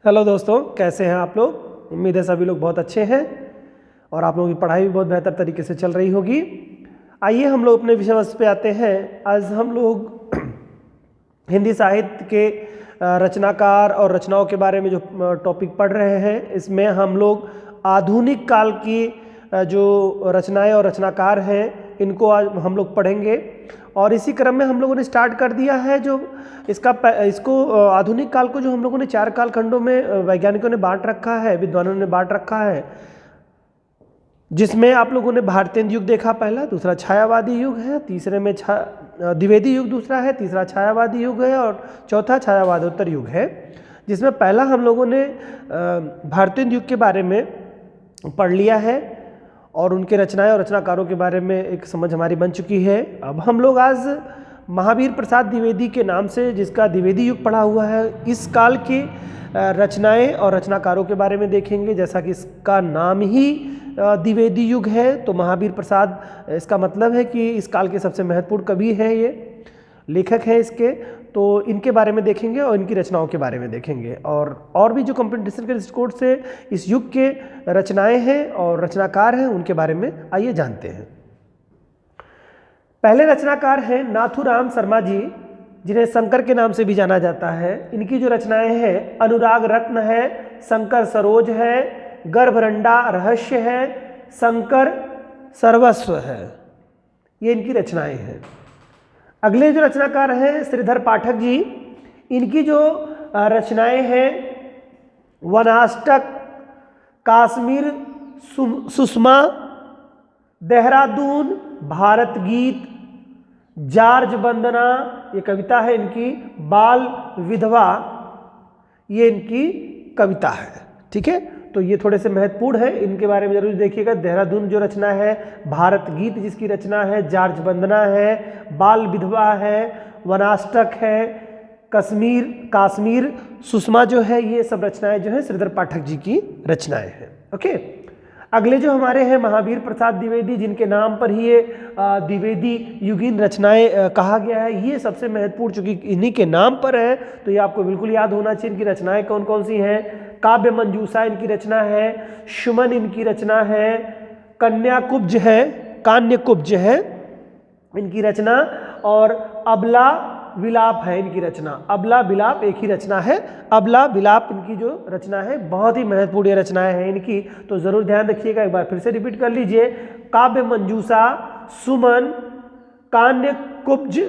Hello दोस्तों, कैसे हैं आप लोग। उम्मीद है सभी लोग बहुत अच्छे हैं और आप लोगों की पढ़ाई भी बहुत बेहतर तरीके से चल रही होगी। आइए हम लोग अपने विषय वस्तु पे आते हैं। आज हम लोग हिंदी साहित्य के रचनाकार और रचनाओं के बारे में जो टॉपिक पढ़ रहे हैं, इसमें हम लोग आधुनिक काल की जो रचनाएं और रचनाकार हैं इनको आज हम लोग पढ़ेंगे। और इसी क्रम में हम लोगों ने स्टार्ट कर दिया है जो इसको आधुनिक काल को जो हम लोगों ने 4 कालखंडों में वैज्ञानिकों ने बांट रखा है, विद्वानों ने बांट रखा है, जिसमें आप लोगों ने भारतेंदु युग देखा पहला, दूसरा छायावादी युग है, तीसरे में द्विवेदी युग दूसरा है, तीसरा छायावादी युग है और चौथा छायावादोत्तर युग है। जिसमें पहला हम लोगों ने भारतेंदु युग के बारे में पढ़ लिया है और उनके रचनाएं और रचनाकारों के बारे में एक समझ हमारी बन चुकी है। अब हम लोग आज महावीर प्रसाद द्विवेदी के नाम से, जिसका द्विवेदी युग पढ़ा हुआ है, इस काल की रचनाएं और रचनाकारों के बारे में देखेंगे। जैसा कि इसका नाम ही द्विवेदी युग है, तो महावीर प्रसाद इसका मतलब है कि इस काल के सबसे महत्वपूर्ण कवि हैं, ये लेखक हैं इसके। तो इनके बारे में देखेंगे और इनकी रचनाओं के बारे में देखेंगे और भी जो कंपटीशन के दृष्टिकोण से इस युग के रचनाएं हैं और रचनाकार हैं उनके बारे में आइए जानते हैं। पहले रचनाकार हैं नाथूराम शर्मा जी, जिन्हें शंकर के नाम से भी जाना जाता है। इनकी जो रचनाएं हैं अनुराग रत्न है, शंकर सरोज है, गर्भरंडा रहस्य है, शंकर सर्वस्व है, ये इनकी रचनाएं हैं। अगले जो रचनाकार हैं श्रीधर पाठक जी, इनकी जो रचनाएं हैं वनाष्टक, काश्मीर सुषमा, देहरादून, भारत गीत, जार्ज वंदना, ये कविता है इनकी, बाल विधवा, ये इनकी कविता है। ठीक है, तो ये थोड़े से महत्वपूर्ण है, इनके बारे में जरूर देखिएगा। देहरादून जो रचना है, भारत गीत जिसकी रचना है, जार्ज वंदना है, बाल विधवा है, वनाष्टक है, काश्मीर सुषमा जो है, ये सब रचनाएं जो है श्रीधर पाठक जी की रचनाएं हैं। ओके, अगले जो हमारे हैं महावीर प्रसाद द्विवेदी, जिनके नाम पर ही ये द्विवेदी युगीन रचनाएं कहा गया है। ये सबसे महत्वपूर्ण, चूंकि इन्हीं के नाम पर है तो ये आपको बिल्कुल याद होना चाहिए। इनकी रचनाएं कौन कौन सी हैं? काव्य मंजूषा इनकी रचना है, शुमन इनकी रचना है, कन्याकुब्ज है, कान्यकुब्ज है इनकी रचना, और अबला विलाप है इनकी रचना। अबला विलाप एक ही रचना है, अबला विलाप इनकी जो रचना है, बहुत ही महत्वपूर्ण रचनाएं हैं इनकी, तो जरूर ध्यान रखिएगा। एक बार फिर से रिपीट कर लीजिए, काव्य मंजूषा, सुमन, कान्यकुब्ज,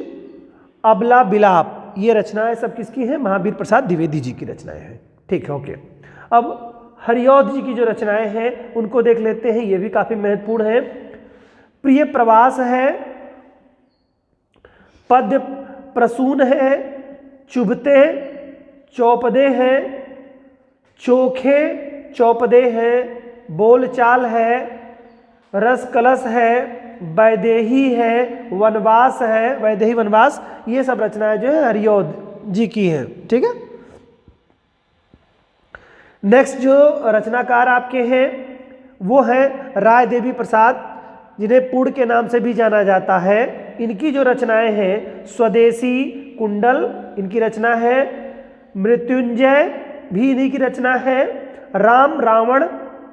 अबला विलाप, ये रचनाएं सब किसकी हैं? महावीर प्रसाद द्विवेदी जी की रचनाएं हैं। ठीक है, ओके। अब हरिऔध जी की जो रचनाएं हैं उनको देख लेते हैं, ये भी काफी महत्वपूर्ण है। प्रिय प्रवास है, पद्य प्रसून है, चुभते चौपदे हैं, चोखे चौपदे हैं, बोलचाल है, रस कलश है, वैदेही है, वनवास है, वैदेही वनवास, ये सब रचनाएं जो है हरिऔध जी की हैं। ठीक है, नेक्स्ट जो रचनाकार आपके हैं वो है राय देवी प्रसाद, जिन्हें पूर्ण के नाम से भी जाना जाता है। इनकी जो रचनाएं हैं स्वदेशी कुंडल इनकी रचना है, मृत्युंजय भी इन्हीं की रचना है, राम रावण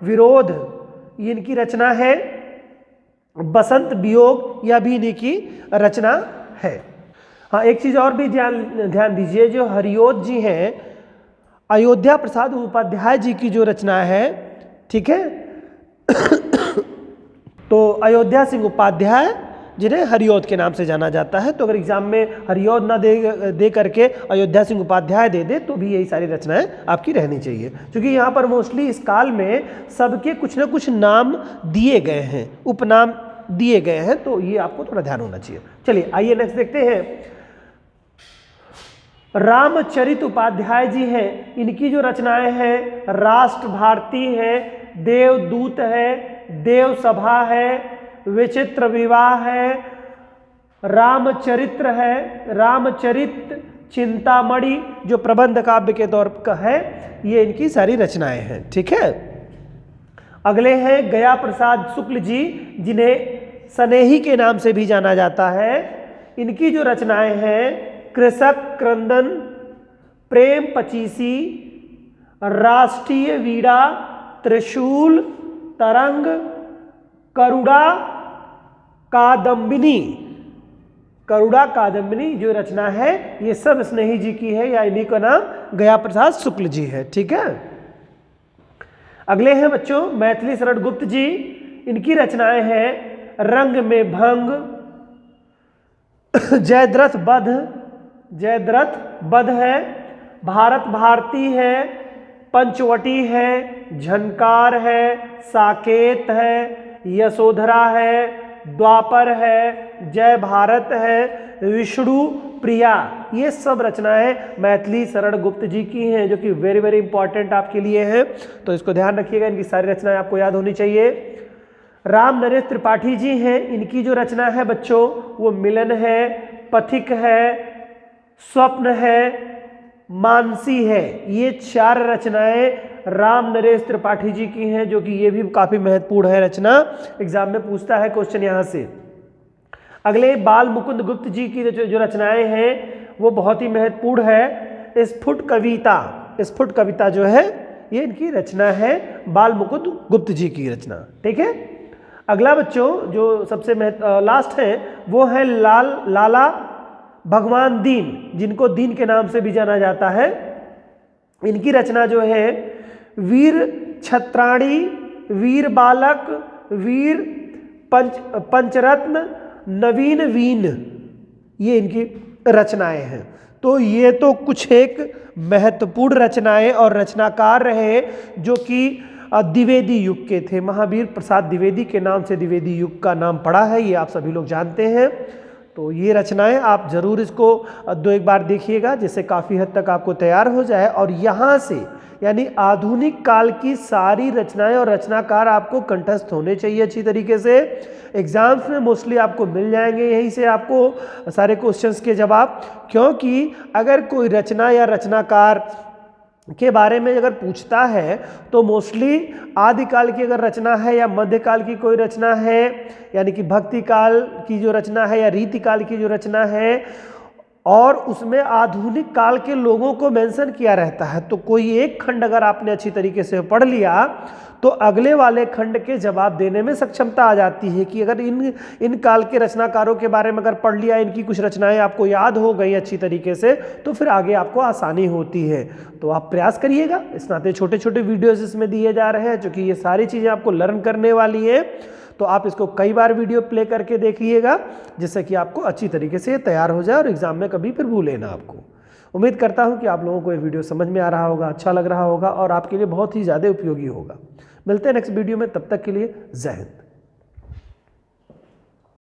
विरोध ये इनकी रचना है, बसंत वियोग यह भी इन्हीं की रचना है। हाँ, एक चीज और भी ध्यान दीजिए, जो हरिऔध जी हैं अयोध्या प्रसाद उपाध्याय जी की जो रचना है, ठीक है तो अयोध्या सिंह उपाध्याय जिन्हें हरिऔध के नाम से जाना जाता है, तो अगर एग्जाम में हरिऔध ना दे करके अयोध्या सिंह उपाध्याय दे दे तो भी यही सारी रचनाएं आपकी रहनी चाहिए, क्योंकि यहाँ पर मोस्टली इस काल में सबके कुछ ना कुछ नाम दिए गए हैं, उपनाम दिए गए हैं, तो ये आपको थोड़ा ध्यान होना चाहिए। चलिए आइए नेक्स्ट देखते हैं। रामचरित उपाध्याय जी हैं, इनकी जो रचनाएं हैं राष्ट्र भारती है, देवदूत है, देव सभा है, विचित्र विवाह है, रामचरित्र है, रामचरित चिंतामणि जो प्रबंध काव्य के तौर पर है, ये इनकी सारी रचनाएं हैं। ठीक है, अगले हैं गया प्रसाद शुक्ल जी, जिन्हें स्नेही के नाम से भी जाना जाता है। इनकी जो रचनाएं हैं कृषक क्रंदन, प्रेम पचीसी, राष्ट्रीय वीणा, त्रिशूल, तरंग, करुणा कादम्बिनी। करुणा कादम्बिनी जो रचना है ये सब स्नेही जी की है, या इन्हीं का नाम गया प्रसाद शुक्ल जी है। ठीक है, अगले हैं बच्चों मैथिली शरण गुप्त जी। इनकी रचनाएं हैं रंग में भंग, जयद्रथ बध, जयद्रथ बध है, भारत भारती है, पंचवटी है, झनकार है, साकेत है, यशोधरा है, द्वापर है, जय भारत है, विष्णु प्रिया। ये सब रचनाएं मैथिली शरण गुप्त जी की हैं, जो कि वेरी वेरी इंपॉर्टेंट आपके लिए हैं, तो इसको ध्यान रखिएगा, इनकी सारी रचनाएं आपको याद होनी चाहिए। राम नरेश त्रिपाठी जी हैं, इनकी जो रचना है बच्चों वो मिलन है, पथिक है, स्वप्न है, मानसी है। ये 4 रचनाएं राम नरेश त्रिपाठी जी की हैं, जो कि ये भी काफी महत्वपूर्ण है रचना, एग्जाम में पूछता है क्वेश्चन यहां से। अगले बाल मुकुंद गुप्त जी की जो रचनाएं हैं वो बहुत ही महत्वपूर्ण है। स्फुट कविता, स्फुट कविता जो है ये इनकी रचना है, बाल मुकुंद गुप्त जी की रचना। ठीक है, अगला बच्चों जो सबसे लास्ट है वो है लाला भगवान दीन, जिनको दीन के नाम से भी जाना जाता है। इनकी रचना जो है वीर छत्राणी, वीर बालक, वीर पंचरत्न, नवीन वीन, ये इनकी रचनाएं हैं। तो ये तो कुछ एक महत्वपूर्ण रचनाएं और रचनाकार रहे जो कि द्विवेदी युग के थे। महावीर प्रसाद द्विवेदी के नाम से द्विवेदी युग का नाम पड़ा है, ये आप सभी लोग जानते हैं। तो ये रचनाएं आप जरूर इसको 2-1 बार देखिएगा, जिससे काफ़ी हद तक आपको तैयार हो जाए। और यहाँ से यानी आधुनिक काल की सारी रचनाएं और रचनाकार आपको कंठस्थ होने चाहिए अच्छी तरीके से। एग्जाम्स में मोस्टली आपको मिल जाएंगे यहीं से आपको सारे क्वेश्चंस के जवाब, क्योंकि अगर कोई रचना या रचनाकार के बारे में अगर पूछता है तो मोस्टली आदिकाल की अगर रचना है या मध्यकाल की कोई रचना है, यानी कि भक्ति काल की जो रचना है या रीति काल की जो रचना है, और उसमें आधुनिक काल के लोगों को मेंशन किया रहता है, तो कोई एक खंड अगर आपने अच्छी तरीके से पढ़ लिया तो अगले वाले खंड के जवाब देने में सक्षमता आ जाती है। कि अगर इन काल के रचनाकारों के बारे में अगर पढ़ लिया, इनकी कुछ रचनाएं आपको याद हो गई अच्छी तरीके से, तो फिर आगे आपको आसानी होती है। तो आप प्रयास करिएगा, इस नाते छोटे छोटे वीडियोज इसमें दिए जा रहे हैं, क्योंकि ये सारी चीज़ें आपको लर्न करने वाली है। तो आप इसको कई बार वीडियो प्ले करके देखिएगा, जिससे कि आपको अच्छी तरीके से तैयार हो जाए और एग्जाम में कभी फिर भूले ना आपको। उम्मीद करता हूं कि आप लोगों को ये वीडियो समझ में आ रहा होगा, अच्छा लग रहा होगा और आपके लिए बहुत ही ज़्यादा उपयोगी होगा। मिलते हैं नेक्स्ट वीडियो में, तब तक के लिए जय हिंद।